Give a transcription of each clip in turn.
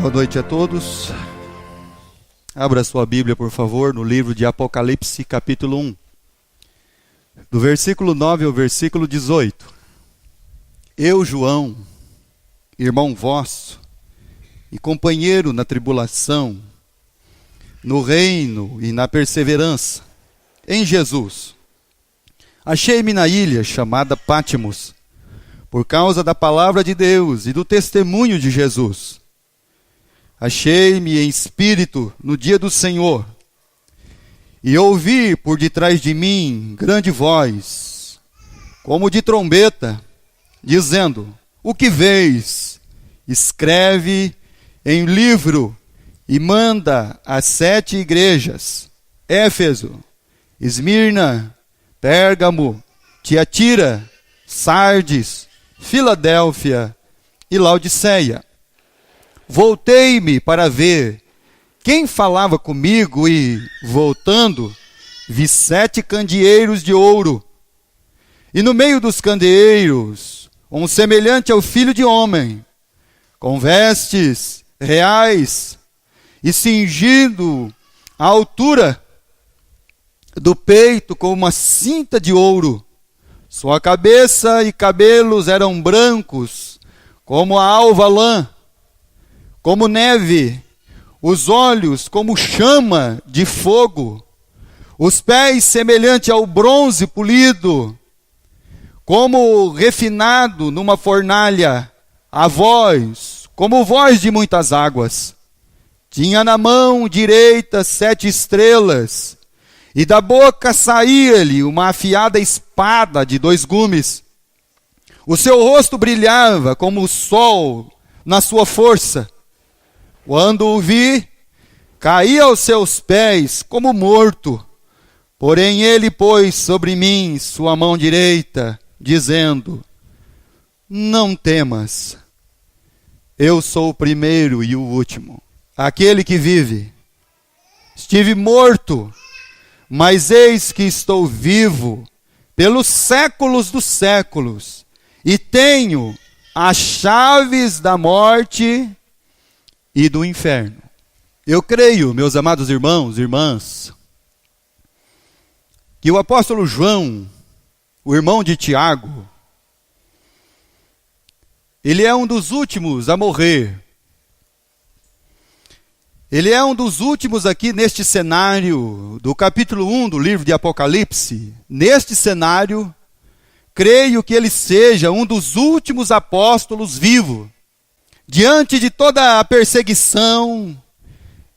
Boa noite a todos. Abra sua Bíblia, por favor, no livro de Apocalipse, capítulo 1. Do versículo 9 ao versículo 18. Eu, João, irmão vosso e companheiro na tribulação, no reino e na perseverança, em Jesus, achei-me na ilha chamada Pátimos, por causa da palavra de Deus e do testemunho de Jesus. Achei-me em espírito no dia do Senhor, e ouvi por detrás de mim grande voz, como de trombeta, dizendo: o que vês? Escreve em livro e manda às 7 igrejas: Éfeso, Esmirna, Pérgamo, Tiatira, Sardes, Filadélfia e Laodiceia. Voltei-me para ver quem falava comigo e, voltando, vi 7 candeeiros de ouro. E no meio dos candeeiros, um semelhante ao Filho de Homem, com vestes reais e cingido à altura do peito com uma cinta de ouro. Sua cabeça e cabelos eram brancos, como a alva lã, como neve, os olhos como chama de fogo, os pés semelhante ao bronze polido, como refinado numa fornalha, a voz como voz de muitas águas. Tinha na mão direita 7 estrelas, e da boca saía-lhe uma afiada espada de 2 gumes. O seu rosto brilhava como o sol na sua força. Quando o vi, caí aos seus pés como morto. Porém ele pôs sobre mim sua mão direita, dizendo: não temas, eu sou o primeiro e o último, aquele que vive. Estive morto, mas eis que estou vivo pelos séculos dos séculos, e tenho as chaves da morte e do inferno. Eu creio, meus amados irmãos e irmãs, que o apóstolo João, o irmão de Tiago, ele é um dos últimos a morrer. Ele é um dos últimos aqui neste cenário do capítulo 1 do livro de Apocalipse. Neste cenário, creio que ele seja um dos últimos apóstolos vivos. Diante de toda a perseguição,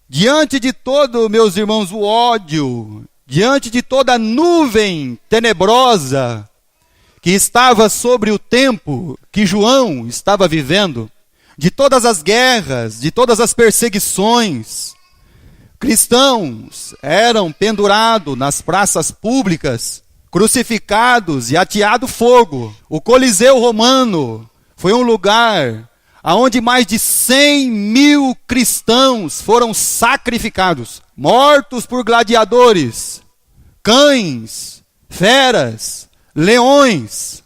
diante de todo, meus irmãos, o ódio, diante de toda a nuvem tenebrosa que estava sobre o tempo que João estava vivendo, de todas as guerras, de todas as perseguições, cristãos eram pendurados nas praças públicas, crucificados e ateado fogo. O Coliseu Romano foi um lugar onde mais de 100.000 cristãos foram sacrificados, mortos por gladiadores, cães, feras, leões.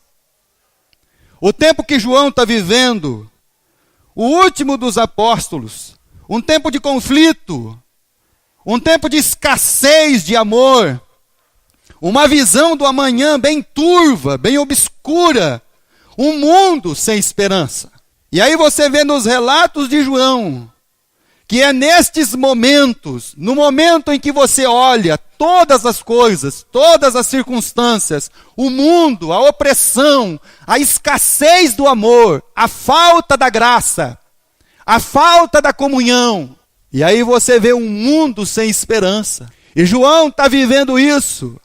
O tempo que João está vivendo, o último dos apóstolos, um tempo de conflito, um tempo de escassez de amor, uma visão do amanhã bem turva, bem obscura, um mundo sem esperança. E aí você vê nos relatos de João, que é nestes momentos, no momento em que você olha todas as coisas, todas as circunstâncias, o mundo, a opressão, a escassez do amor, a falta da graça, a falta da comunhão. E aí você vê um mundo sem esperança. E João está vivendo isso.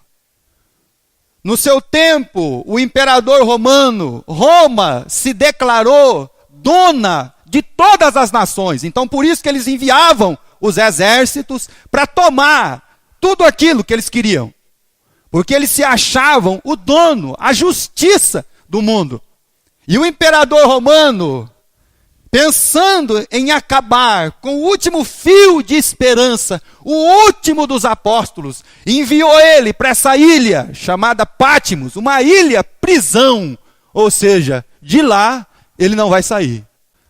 No seu tempo, o imperador romano, Roma, se declarou dona de todas as nações. Então, por isso que eles enviavam os exércitos para tomar tudo aquilo que eles queriam. Porque eles se achavam o dono, a justiça do mundo. E o imperador romano, pensando em acabar com o último fio de esperança, o último dos apóstolos, enviou ele para essa ilha chamada Pátimos, uma ilha prisão. Ou seja, de lá ele não vai sair.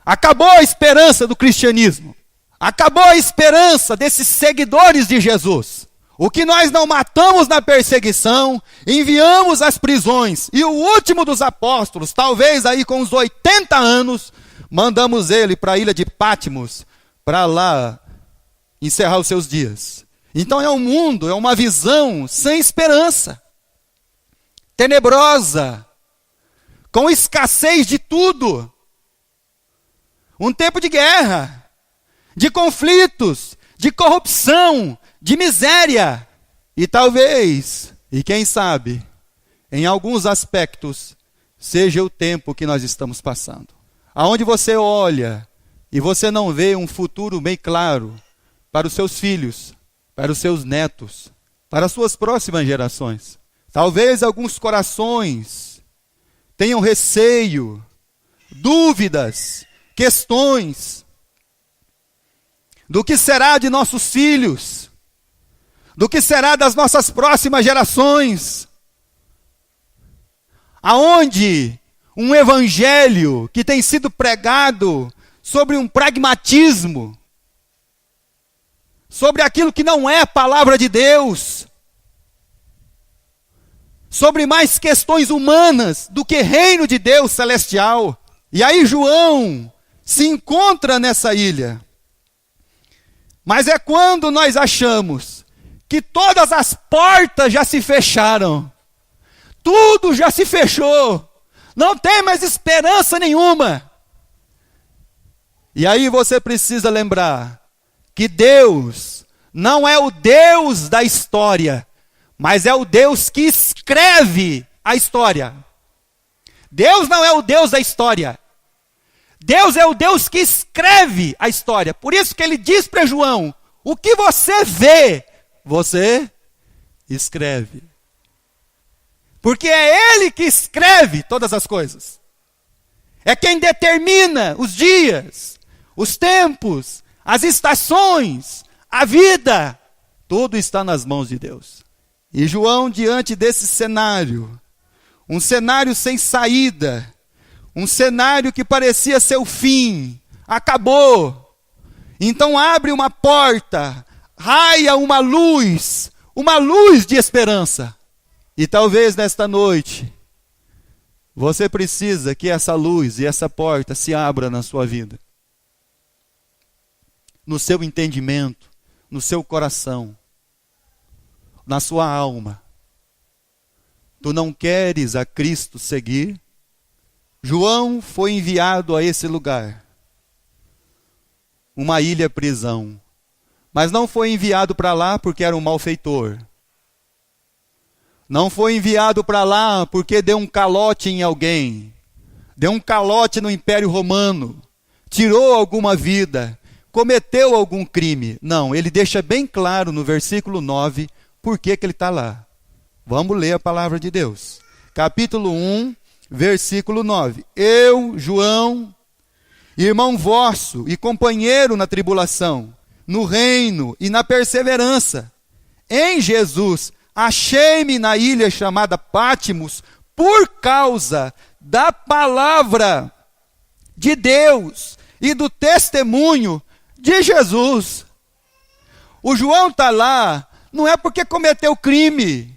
Acabou a esperança do cristianismo. Acabou a esperança desses seguidores de Jesus. O que nós não matamos na perseguição, enviamos às prisões. E o último dos apóstolos, talvez aí com uns 80 anos, mandamos ele para a ilha de Patmos, para lá encerrar os seus dias. Então é um mundo, é uma visão sem esperança, tenebrosa, com escassez de tudo. Um tempo de guerra, de conflitos, de corrupção, de miséria. E talvez, e quem sabe, em alguns aspectos, seja o tempo que nós estamos passando. Aonde você olha e você não vê um futuro bem claro para os seus filhos, para os seus netos, para as suas próximas gerações. Talvez alguns corações tenham receio, dúvidas, questões do que será de nossos filhos, do que será das nossas próximas gerações, aonde um evangelho que tem sido pregado sobre um pragmatismo, sobre aquilo que não é a palavra de Deus, sobre mais questões humanas do que reino de Deus celestial. E aí João se encontra nessa ilha. Mas é quando nós achamos que todas as portas já se fecharam, tudo já se fechou, não tem mais esperança nenhuma. E aí você precisa lembrar que Deus não é o Deus da história, mas é o Deus que escreve a história. Deus não é o Deus da história. Deus é o Deus que escreve a história. Por isso que ele diz para João, o que você vê, você escreve. Porque é ele que escreve todas as coisas. É quem determina os dias, os tempos, as estações, a vida. Tudo está nas mãos de Deus. E João, diante desse cenário, um cenário sem saída, um cenário que parecia ser o fim, acabou. Então abre uma porta, raia uma luz de esperança. E talvez nesta noite, você precisa que essa luz e essa porta se abra na sua vida. No seu entendimento, no seu coração, na sua alma. Tu não queres a Cristo seguir? João foi enviado a esse lugar, uma ilha prisão, mas não foi enviado para lá porque era um malfeitor. Não foi enviado para lá porque deu um calote em alguém, deu um calote no Império Romano, tirou alguma vida, cometeu algum crime. Não, ele deixa bem claro no versículo 9 por que ele está lá. Vamos ler a palavra de Deus. Capítulo 1, versículo 9. Eu, João, irmão vosso e companheiro na tribulação, no reino e na perseverança, em Jesus, achei-me na ilha chamada Patmos por causa da palavra de Deus e do testemunho de Jesus. O João está lá, não é porque cometeu crime.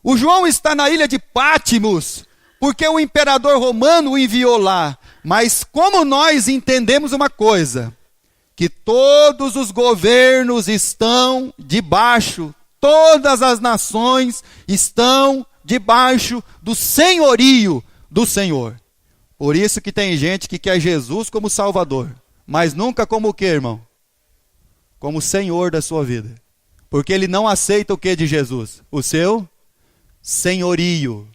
O João está na ilha de Patmos porque o imperador romano o enviou lá. Mas como nós entendemos uma coisa, que todos os governos estão debaixo, todas as nações estão debaixo do senhorio do Senhor. Por isso que tem gente que quer Jesus como Salvador, mas nunca como o quê, irmão? Como Senhor da sua vida. Porque ele não aceita o que de Jesus? O seu senhorio.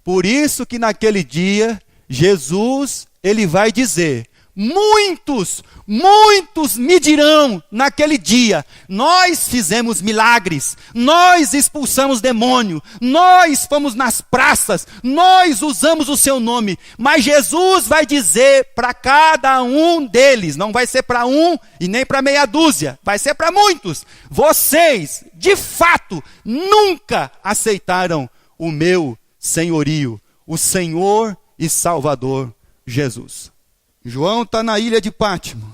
Por isso que naquele dia, Jesus, ele vai dizer, muitos me dirão naquele dia, nós fizemos milagres, nós expulsamos demônio, nós fomos nas praças, nós usamos o seu nome, mas Jesus vai dizer para cada um deles, não vai ser para um e nem para meia dúzia, vai ser para muitos, vocês, de fato, nunca aceitaram o meu senhorio, o Senhor e Salvador Jesus. João está na ilha de Pátimo.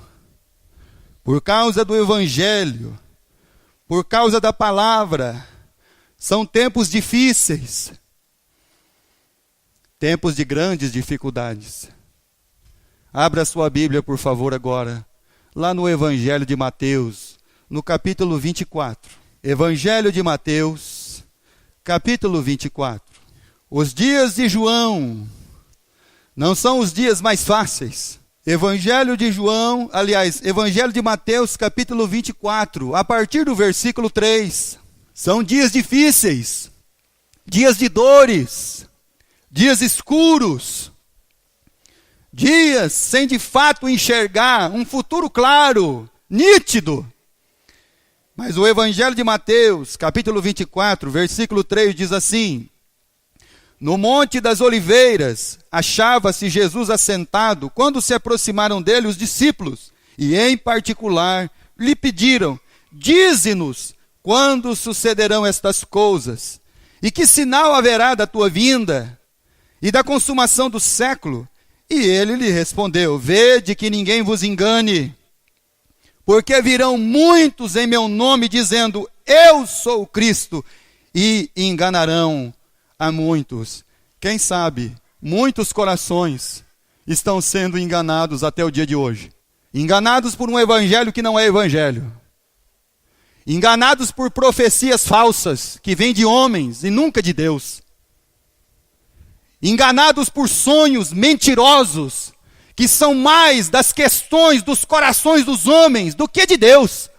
Por causa do evangelho, por causa da palavra. São tempos difíceis. Tempos de grandes dificuldades. Abra sua Bíblia, por favor, agora. Lá no Evangelho de Mateus, no capítulo 24. Evangelho de Mateus, capítulo 24. Os dias de João não são os dias mais fáceis. Evangelho de João, aliás, Evangelho de Mateus, capítulo 24, a partir do versículo 3. São dias difíceis, dias de dores, dias escuros, dias sem de fato enxergar um futuro claro, nítido. Mas o Evangelho de Mateus, capítulo 24, versículo 3 diz assim: no Monte das Oliveiras achava-se Jesus assentado, quando se aproximaram dele os discípulos, e em particular lhe pediram: dize-nos quando sucederão estas coisas, e que sinal haverá da tua vinda e da consumação do século? E ele lhe respondeu: vede que ninguém vos engane, porque virão muitos em meu nome dizendo: eu sou o Cristo, e enganarão a muitos. Quem sabe, muitos corações estão sendo enganados até o dia de hoje. Enganados por um evangelho que não é evangelho. Enganados por profecias falsas que vêm de homens e nunca de Deus. Enganados por sonhos mentirosos que são mais das questões dos corações dos homens do que de Deus.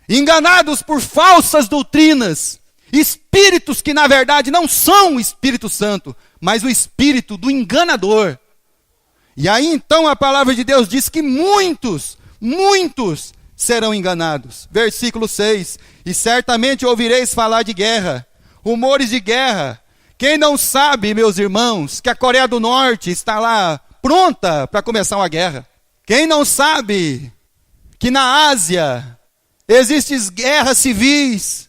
Enganados por falsas doutrinas, espíritos que na verdade não são o Espírito Santo, mas o espírito do enganador. E aí então a palavra de Deus diz que muitos serão enganados. Versículo 6, e certamente ouvireis falar de guerra, rumores de guerra. Quem não sabe, meus irmãos, que a Coreia do Norte está lá pronta para começar uma guerra? Quem não sabe que na Ásia existem guerras civis?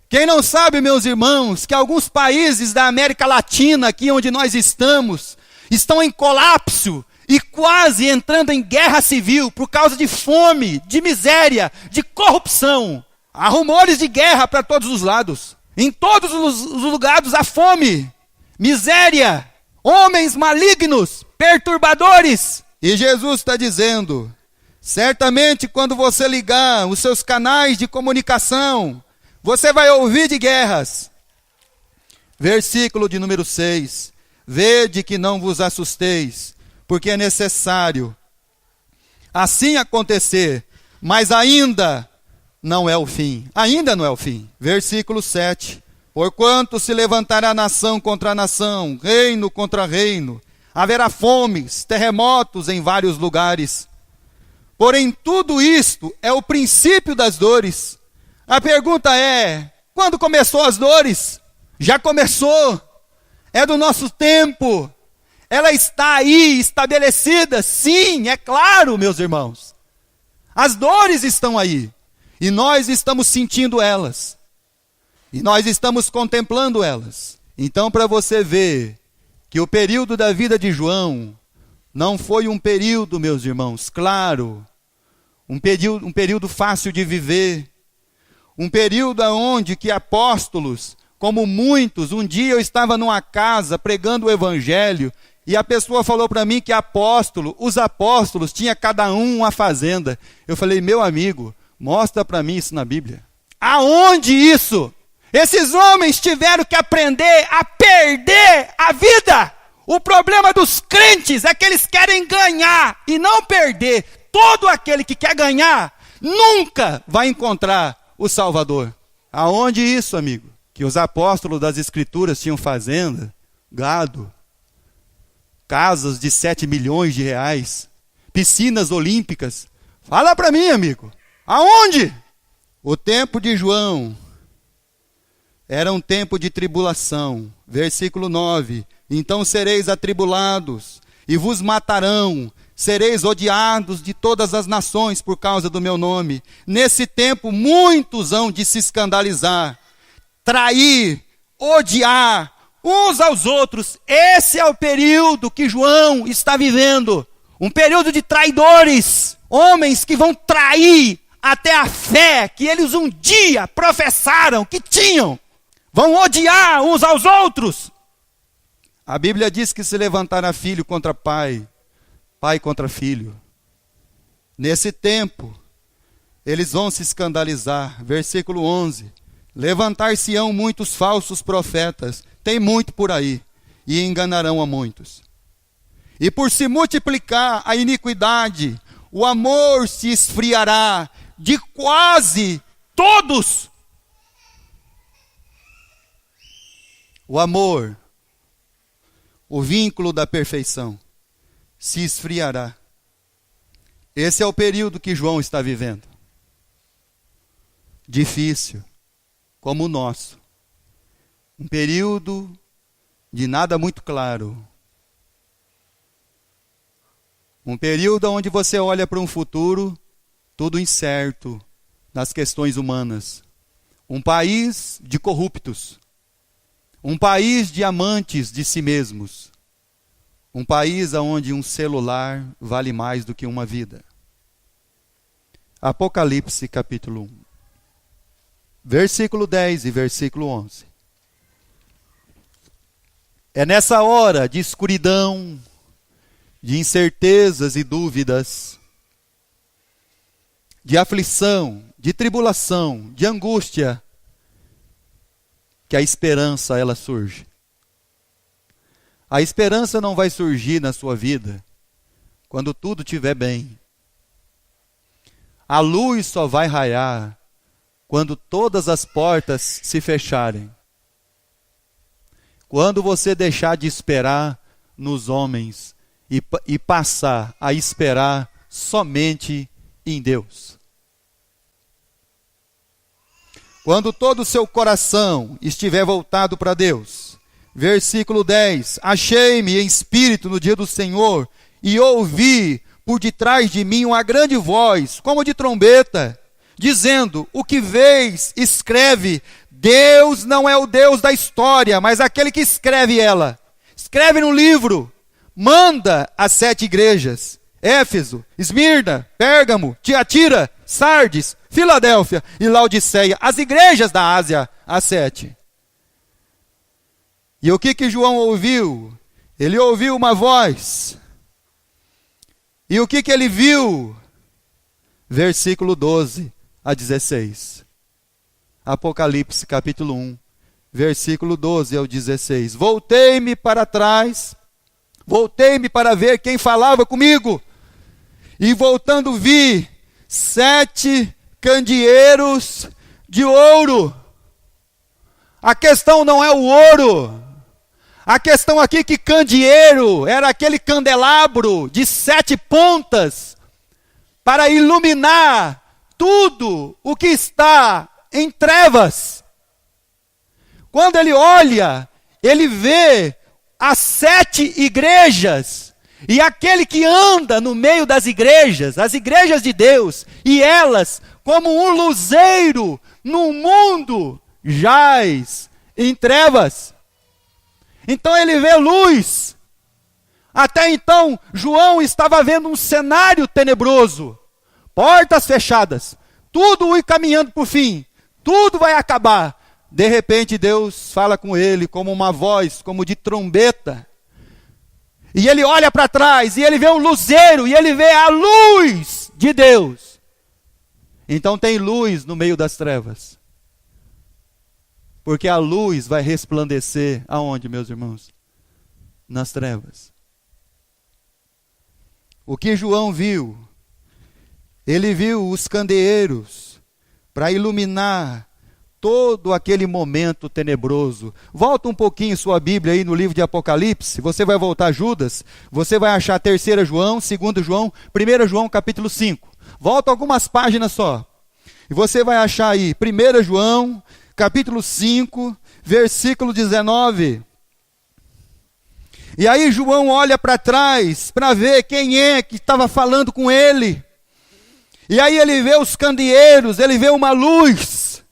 Quem não sabe, meus irmãos, que alguns países da América Latina, aqui onde nós estamos, estão em colapso e quase entrando em guerra civil por causa de fome, de miséria, de corrupção. Há rumores de guerra para todos os lados. Em todos os lugares há fome, miséria, homens malignos, perturbadores. E Jesus está dizendo: certamente quando você ligar os seus canais de comunicação, você vai ouvir de guerras. Versículo de número 6. Vede que não vos assusteis, porque é necessário assim acontecer, mas ainda não é o fim. Ainda não é o fim. Versículo 7. Porquanto se levantará nação contra nação, reino contra reino, haverá fomes, terremotos em vários lugares. Porém, tudo isto é o princípio das dores. A pergunta é: quando começou as dores? Já começou. É do nosso tempo. Ela está aí estabelecida. Sim, é claro, meus irmãos. As dores estão aí. E nós estamos sentindo elas. E nós estamos contemplando elas. Então, para você ver que o período da vida de João não foi um período, meus irmãos, claro, um período fácil de viver, um período onde que apóstolos, como muitos, um dia eu estava numa casa pregando o evangelho e a pessoa falou para mim que os apóstolos tinham cada um uma fazenda. Eu falei: meu amigo, mostra para mim isso na Bíblia. Aonde isso? Esses homens tiveram que aprender a perder a vida. O problema dos crentes é que eles querem ganhar e não perder. Todo aquele que quer ganhar nunca vai encontrar o Salvador. Aonde isso, amigo? Que os apóstolos das Escrituras tinham fazenda, gado, casas de 7 milhões de reais, piscinas olímpicas. Fala para mim, amigo. Aonde? O tempo de João era um tempo de tribulação. Versículo 9. Então sereis atribulados e vos matarão. Sereis odiados de todas as nações por causa do meu nome. Nesse tempo muitos hão de se escandalizar, trair, odiar uns aos outros. Esse é o período que João está vivendo. Um período de traidores, homens que vão trair até a fé que eles um dia professaram que tinham. Vão odiar uns aos outros. A Bíblia diz que se levantará filho contra pai, pai contra filho. Nesse tempo, eles vão se escandalizar. Versículo 11. Levantar-se-ão muitos falsos profetas, tem muito por aí, e enganarão a muitos. E por se multiplicar a iniquidade, o amor se esfriará de quase todos. O amor, o vínculo da perfeição, se esfriará. Esse é o período que João está vivendo. Difícil, como o nosso. Um período de nada muito claro. Um período onde você olha para um futuro tudo incerto nas questões humanas. Um país de corruptos. Um país de amantes de si mesmos. Um país onde um celular vale mais do que uma vida. Apocalipse capítulo 1. Versículo 10 e versículo 11. É nessa hora de escuridão, de incertezas e dúvidas, de aflição, de tribulação, de angústia, que a esperança ela surge. A esperança não vai surgir na sua vida quando tudo estiver bem. A luz só vai raiar quando todas as portas se fecharem. Quando você deixar de esperar nos homens e passar a esperar somente em Deus. Quando todo o seu coração estiver voltado para Deus. Versículo 10. Achei-me em espírito no dia do Senhor e ouvi por detrás de mim uma grande voz, como de trombeta, dizendo: o que vês, escreve. Deus não é o Deus da história, mas aquele que escreve ela. Escreve no livro. Manda às 7 igrejas: Éfeso, Esmirna, Pérgamo, Tiatira, Sardes, Filadélfia e Laodiceia. As igrejas da Ásia, as 7. E o que João ouviu? Ele ouviu uma voz. E o que ele viu? Versículo 12 a 16. Apocalipse capítulo 1, versículo 12 ao 16. Voltei-me para trás, voltei-me para ver quem falava comigo. E voltando vi 7 candeeiros de ouro. A questão não é o ouro. A questão aqui que candeeiro era aquele candelabro de 7 pontas para iluminar tudo o que está em trevas. Quando ele olha, ele vê as 7 igrejas e aquele que anda no meio das igrejas, as igrejas de Deus, e elas como um luzeiro no mundo jaz em trevas. Então ele vê luz. Até então, João estava vendo um cenário tenebroso. Portas fechadas. Tudo encaminhando para o fim. Tudo vai acabar. De repente, Deus fala com ele como uma voz, como de trombeta. E ele olha para trás e ele vê um luzeiro e ele vê a luz de Deus. Então tem luz no meio das trevas. Porque a luz vai resplandecer aonde, meus irmãos? Nas trevas. O que João viu? Ele viu os candeeiros para iluminar todo aquele momento tenebroso. Volta um pouquinho sua Bíblia aí no livro de Apocalipse. Você vai voltar a Judas. Você vai achar 3 João, 2 João, 1 João capítulo 5. Volta algumas páginas só. E você vai achar aí 1 João capítulo 5, versículo 19. E aí João olha para trás para ver quem é que estava falando com ele. E aí ele vê os candeeiros, ele vê uma luz.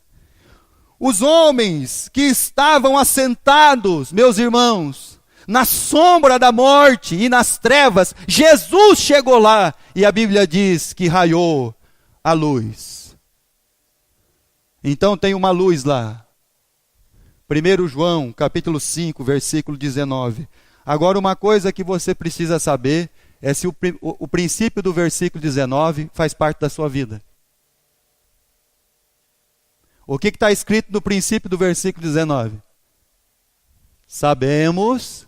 Os homens que estavam assentados, meus irmãos, na sombra da morte e nas trevas, Jesus chegou lá e a Bíblia diz que raiou a luz. Então tem uma luz lá. 1 João, capítulo 5, versículo 19. Agora uma coisa que você precisa saber é se o princípio do versículo 19 faz parte da sua vida. O que está escrito no princípio do versículo 19? Sabemos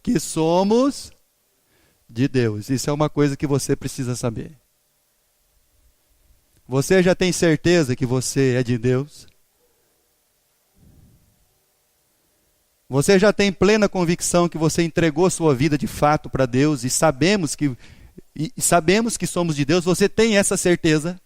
que somos de Deus. Isso é uma coisa que você precisa saber. Você já tem certeza que você é de Deus? Você já tem plena convicção que você entregou sua vida de fato para Deus e sabemos que somos de Deus? Você tem essa certeza?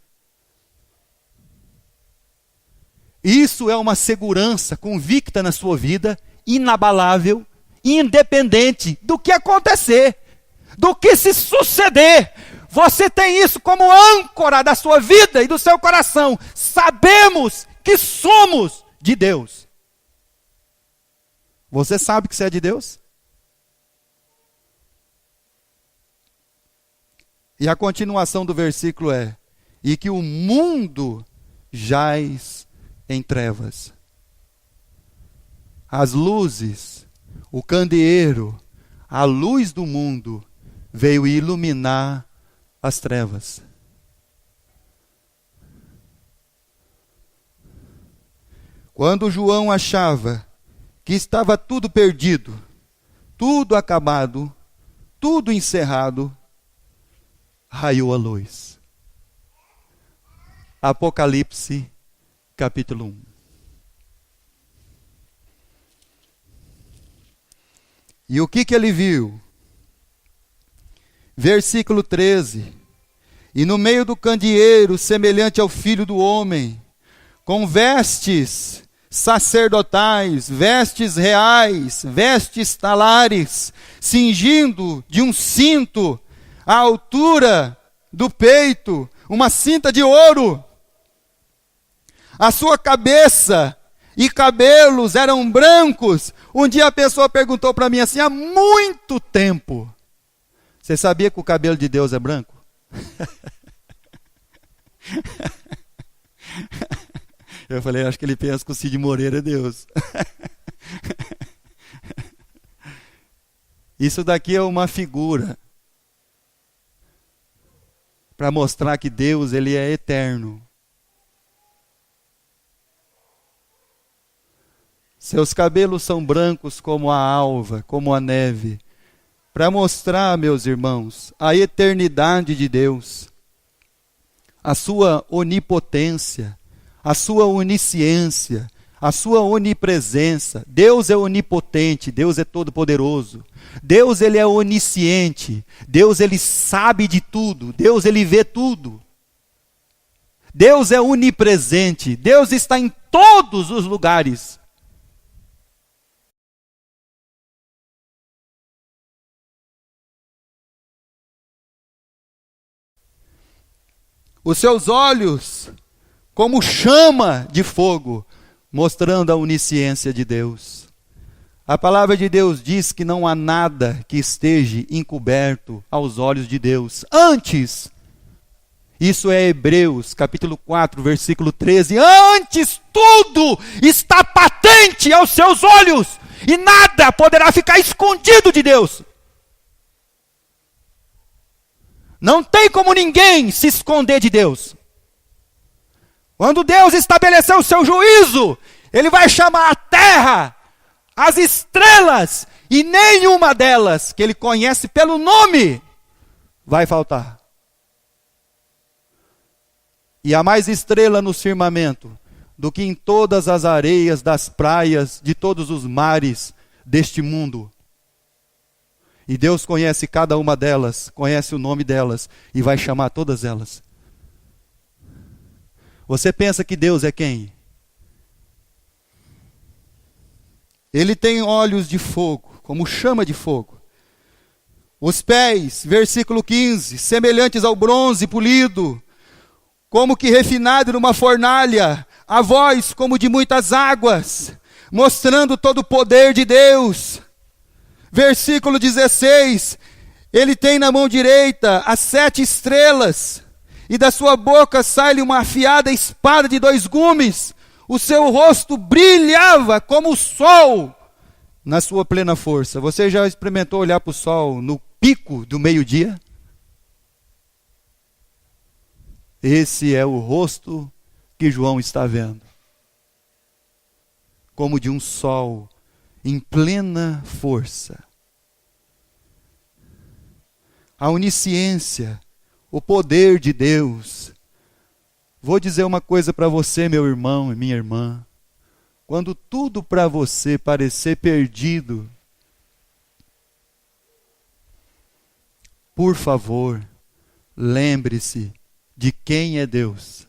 Isso é uma segurança convicta na sua vida, inabalável, independente do que acontecer, do que se suceder. Você tem isso como âncora da sua vida e do seu coração. Sabemos que somos de Deus. Você sabe que você é de Deus? E a continuação do versículo é: e que o mundo jaz em trevas. As luzes, o candeeiro, a luz do mundo veio iluminar as trevas. Quando João achava que estava tudo perdido, tudo acabado, tudo encerrado, raiou a luz. Apocalipse, capítulo 1. E o que ele viu? Versículo 13. E no meio do candeeiro, semelhante ao Filho do Homem, com vestes sacerdotais, vestes reais, vestes talares, cingindo de um cinto à altura do peito, uma cinta de ouro. A sua cabeça e cabelos eram brancos. Um dia a pessoa perguntou para mim assim, há muito tempo: você sabia que o cabelo de Deus é branco? Eu falei, acho que ele pensa que o Cid Moreira é Deus. Isso daqui é uma figura para mostrar que Deus, ele é eterno. Seus cabelos são brancos como a alva, como a neve, para mostrar, meus irmãos, a eternidade de Deus, a sua onipotência, a sua onisciência, a sua onipresença. Deus é onipotente, Deus é todo-poderoso. Deus, ele é onisciente, Deus, ele sabe de tudo, Deus, ele vê tudo. Deus é onipresente, Deus está em todos os lugares. Os seus olhos como chama de fogo, mostrando a onisciência de Deus. A palavra de Deus diz que não há nada que esteja encoberto aos olhos de Deus. Antes, isso é Hebreus, capítulo 4, versículo 13. Antes tudo está patente aos seus olhos, e nada poderá ficar escondido de Deus. Não tem como ninguém se esconder de Deus. Quando Deus estabeleceu o seu juízo, ele vai chamar a terra, as estrelas, e nenhuma delas, que ele conhece pelo nome, vai faltar. E há mais estrela no firmamento do que em todas as areias das praias de todos os mares deste mundo. E Deus conhece cada uma delas, conhece o nome delas, e vai chamar todas elas. Você pensa que Deus é quem? Ele tem olhos de fogo, como chama de fogo. Os pés, versículo 15, semelhantes ao bronze polido, como que refinado numa fornalha. a voz como de muitas águas, mostrando todo o poder de Deus. Versículo 16, ele tem na mão direita as 7 estrelas, e da sua boca sai-lhe uma afiada espada de 2 gumes. O seu rosto brilhava como o sol na sua plena força. Você já experimentou olhar para o sol no pico do meio-dia? Esse é o rosto que João está vendo, como de um sol em plena força. A onisciência, o poder de Deus. Vou dizer uma coisa para você, meu irmão e minha irmã. Quando tudo para você parecer perdido, por favor, lembre-se de quem é Deus.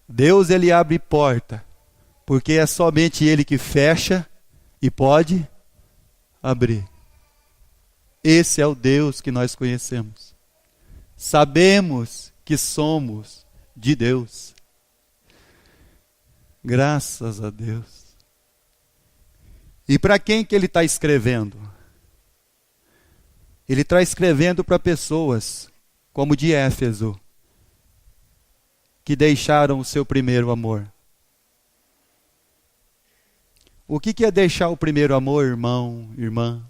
Deus, ele abre porta, porque é somente ele que fecha e pode abrir. Esse é o Deus que nós conhecemos. Sabemos que somos de Deus. Graças a Deus. E para quem que ele está escrevendo? Ele está escrevendo para pessoas como de Éfeso, que deixaram o seu primeiro amor. O que é deixar o primeiro amor, irmão, irmã?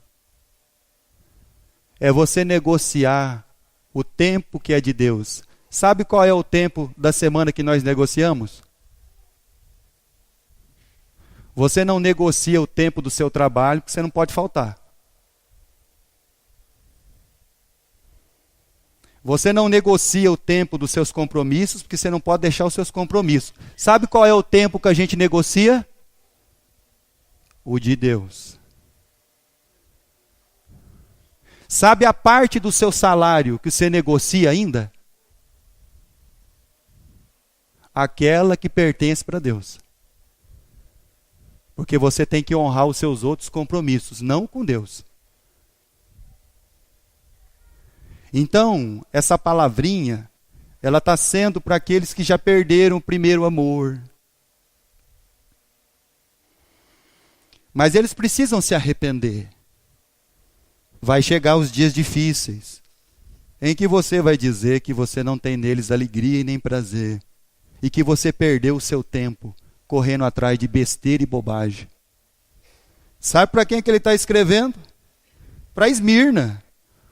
É você negociar o tempo que é de Deus. Sabe qual é o tempo da semana que nós negociamos? Você não negocia o tempo do seu trabalho, porque você não pode faltar. Você não negocia o tempo dos seus compromissos, porque você não pode deixar os seus compromissos. Sabe qual é o tempo que a gente negocia? O de Deus. Sabe a parte do seu salário que você negocia ainda? Aquela que pertence para Deus. Porque você tem que honrar os seus outros compromissos, não com Deus. Então, essa palavrinha, ela está sendo para aqueles que já perderam o primeiro amor. Mas eles precisam se arrepender. Vai chegar os dias difíceis, em que você vai dizer que você não tem neles alegria e nem prazer, e que você perdeu o seu tempo correndo atrás de besteira e bobagem. Sabe para quem que ele está escrevendo? Para Esmirna,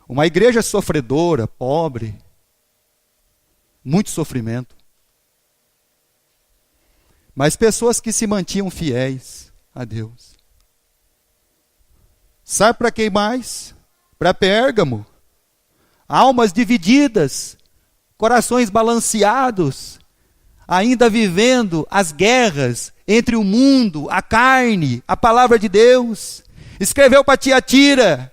uma igreja sofredora, pobre, muito sofrimento. Mas pessoas que se mantinham fiéis a Deus. Sabe para quem mais? Para Pérgamo. Almas divididas, corações balanceados, ainda vivendo as guerras entre o mundo, a carne, a palavra de Deus. Escreveu para Tiatira.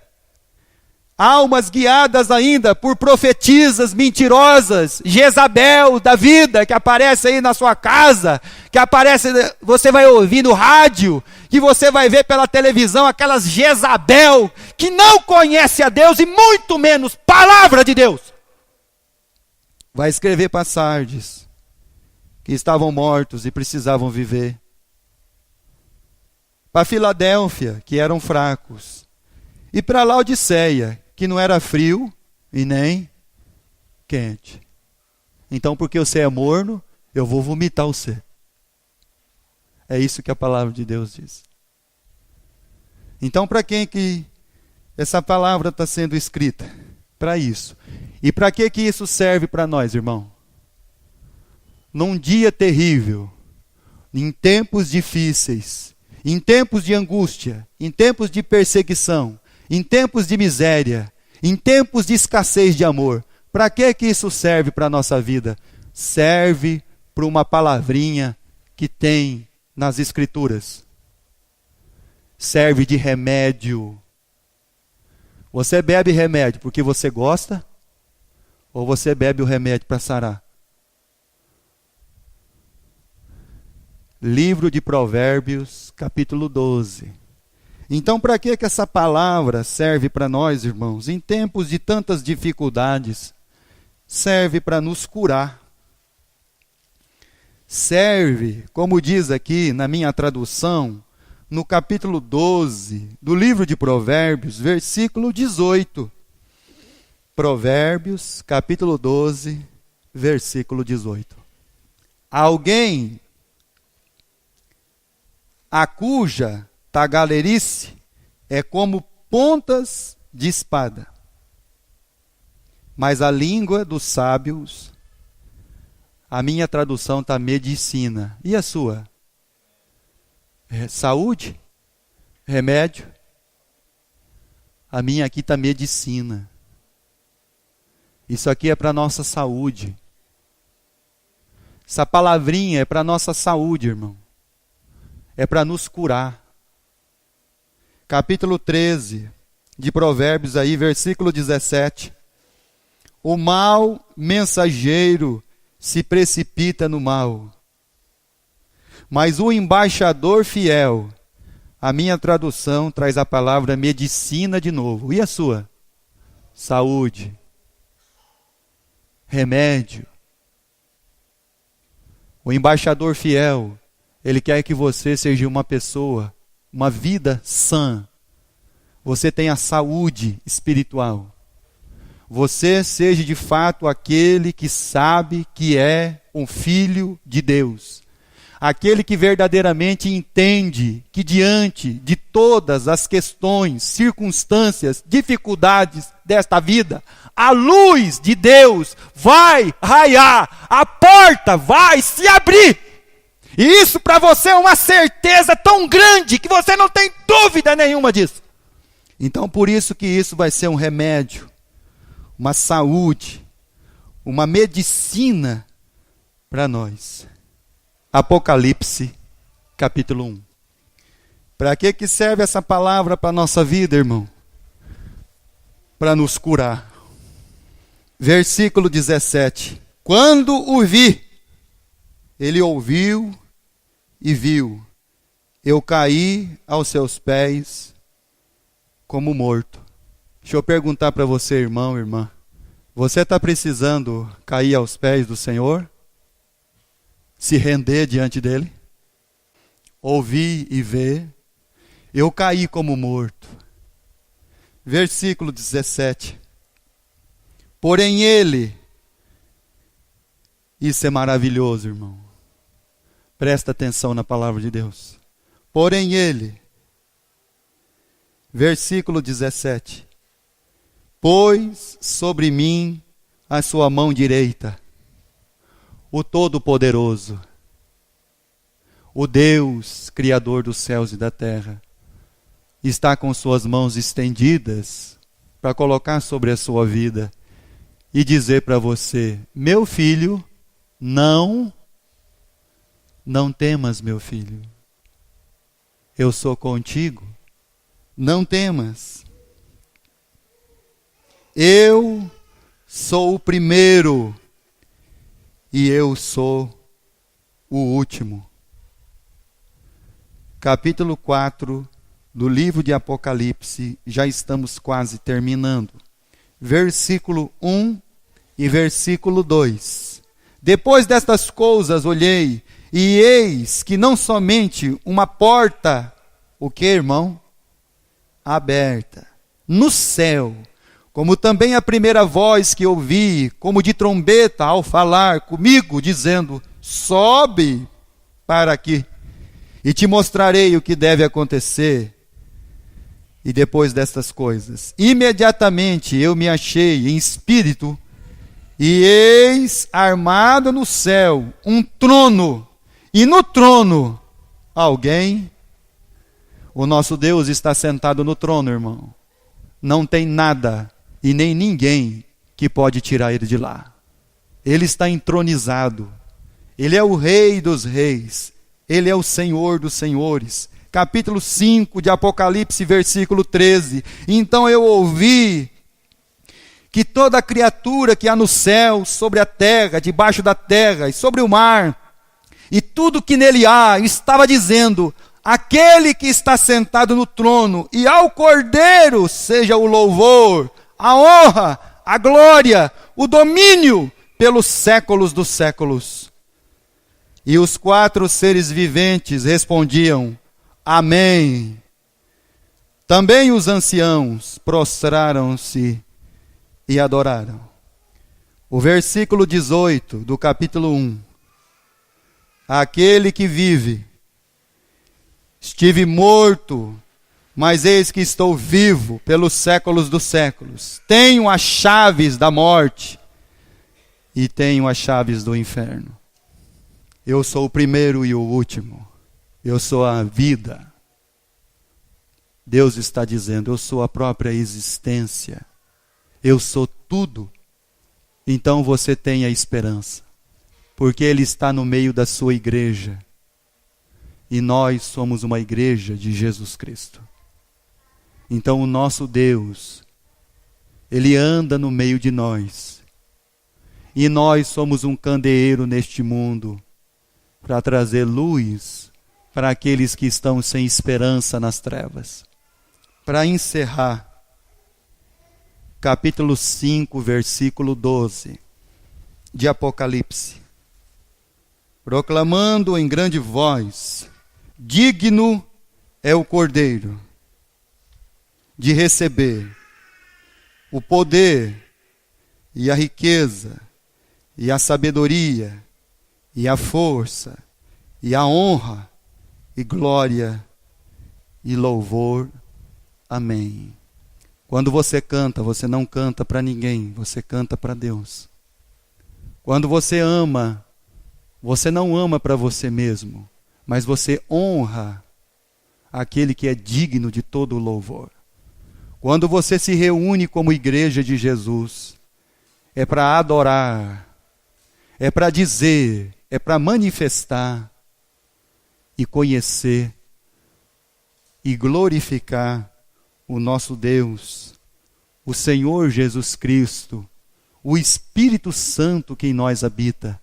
Almas guiadas ainda por profetisas mentirosas, Jezabel da vida, que aparece aí na sua casa, que aparece, você vai ouvir no rádio, que você vai ver pela televisão, aquelas Jezabel, que não conhece a Deus e muito menos palavra de Deus. Vai escrever para Sardes, que estavam mortos e precisavam viver. Para Filadélfia, que eram fracos. E para Laodiceia, que não era frio e nem quente. Então, porque você é morno, eu vou vomitar você. É isso que a palavra de Deus diz. Então, para quem que essa palavra está sendo escrita? Para isso. E para que isso serve para nós, irmão? Num dia terrível, em tempos difíceis, em tempos de angústia, em tempos de perseguição, em tempos de miséria, em tempos de escassez de amor, para que isso serve para a nossa vida? Serve para uma palavrinha que tem nas Escrituras. Serve de remédio. Você bebe remédio porque você gosta? Ou você bebe o remédio para sarar? Livro de Provérbios, capítulo 12. Então, para que essa palavra serve para nós, irmãos? Em tempos de tantas dificuldades, serve para nos curar. serve, como diz aqui na minha tradução, no capítulo 12 do livro de Provérbios, versículo 18. Provérbios, capítulo 12, versículo 18. Alguém a cuja tagarelice é como pontas de espada, mas a língua dos sábios, a minha tradução está medicina. E a sua? Saúde? Remédio? A minha aqui está medicina. Isso aqui é para a nossa saúde. Essa palavrinha é para a nossa saúde, irmão. É para nos curar. Capítulo 13 de Provérbios aí, versículo 17. O mau mensageiro se precipita no mal, mas o embaixador fiel, a minha tradução traz a palavra medicina de novo. E a sua? Saúde. Remédio. O embaixador fiel, ele quer que você seja uma pessoa, uma vida sã. Você tenha saúde espiritual. Você seja de fato aquele que sabe que é um filho de Deus. Aquele que verdadeiramente entende que diante de todas as questões, circunstâncias, dificuldades desta vida, a luz de Deus vai raiar, a porta vai se abrir. E isso para você é uma certeza tão grande que você não tem dúvida nenhuma disso. Então por isso que isso vai ser um remédio, uma saúde, uma medicina para nós. Apocalipse, capítulo 1. Para que serve essa palavra para a nossa vida, irmão? Para nos curar. Versículo 17. Quando o vi, ele ouviu e viu. Eu caí aos seus pés como morto. Deixa eu perguntar para você, irmão, irmã. Você está precisando cair aos pés do Senhor? Se render diante dele? Ouvir e ver. Eu caí como morto. Versículo 17. Porém ele, isso é maravilhoso, irmão. Presta atenção na palavra de Deus. Porém ele, versículo 17. Pôs sobre mim a sua mão direita, o Todo-Poderoso, o Deus, Criador dos céus e da terra, está com suas mãos estendidas para colocar sobre a sua vida e dizer para você: meu filho, não temas, meu filho, eu sou contigo, não temas. Eu sou o primeiro e eu sou o último. Capítulo 4 do livro de Apocalipse, já estamos quase terminando. Versículo 1 e versículo 2. Depois destas coisas olhei, e eis que não somente uma porta, o que, irmão? Aberta, no céu, como também a primeira voz que ouvi, como de trombeta, ao falar comigo, dizendo: sobe para aqui, e te mostrarei o que deve acontecer. E depois destas coisas, imediatamente eu me achei em espírito, e eis armado no céu um trono, e no trono alguém. O nosso Deus está sentado no trono, irmão. Não tem nada e nem ninguém que pode tirar ele de lá. Ele está entronizado. Ele é o Rei dos reis. Ele é o Senhor dos senhores. Capítulo 5 de Apocalipse, versículo 13. Então eu ouvi que toda criatura que há no céu, sobre a terra, debaixo da terra e sobre o mar, e tudo que nele há, estava dizendo: aquele que está sentado no trono e ao Cordeiro seja o louvor, a honra, a glória, o domínio pelos séculos dos séculos. E os 4 seres viventes respondiam: Amém. Também os anciãos prostraram-se e adoraram. O versículo 18 do capítulo 1. Aquele que vive, estive morto, mas eis que estou vivo pelos séculos dos séculos. Tenho as chaves da morte e tenho as chaves do inferno. Eu sou o primeiro e o último. Eu sou a vida. Deus está dizendo, eu sou a própria existência. Eu sou tudo. Então você tem a esperança. Porque Ele está no meio da sua igreja. E nós somos uma igreja de Jesus Cristo. Então o nosso Deus, Ele anda no meio de nós. E nós somos um candeeiro neste mundo para trazer luz para aqueles que estão sem esperança nas trevas. Para encerrar, capítulo 5, versículo 12 de Apocalipse. Proclamando em grande voz, digno é o Cordeiro de receber o poder e a riqueza e a sabedoria e a força e a honra e glória e louvor. Amém. Quando você canta, você não canta para ninguém, você canta para Deus. Quando você ama, você não ama para você mesmo, mas você honra aquele que é digno de todo o louvor. Quando você se reúne como igreja de Jesus, é para adorar, é para dizer, é para manifestar e conhecer e glorificar o nosso Deus, o Senhor Jesus Cristo, o Espírito Santo que em nós habita.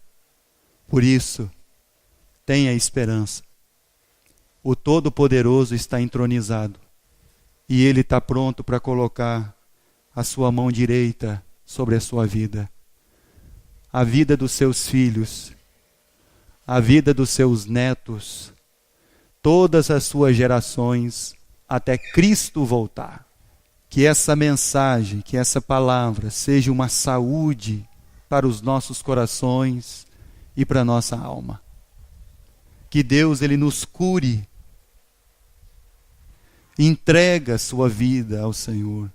Por isso, tenha esperança. O Todo-Poderoso está entronizado e Ele está pronto para colocar a sua mão direita sobre a sua vida. A vida dos seus filhos, a vida dos seus netos, todas as suas gerações, até Cristo voltar. Que essa mensagem, que essa palavra seja uma saúde para os nossos corações e para a nossa alma. Que Deus, Ele nos cure. Entrega a sua vida ao Senhor.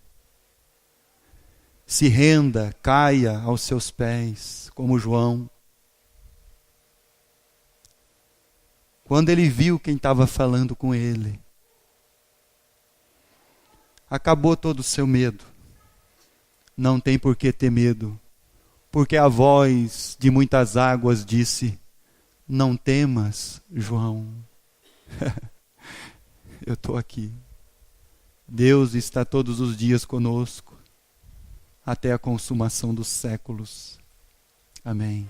Se renda, caia aos seus pés, como João. Quando ele viu quem estava falando com ele, acabou todo o seu medo. Não tem por que ter medo, porque a voz de muitas águas disse: não temas, João. Eu estou aqui. Deus está todos os dias conosco, até a consumação dos séculos. Amém.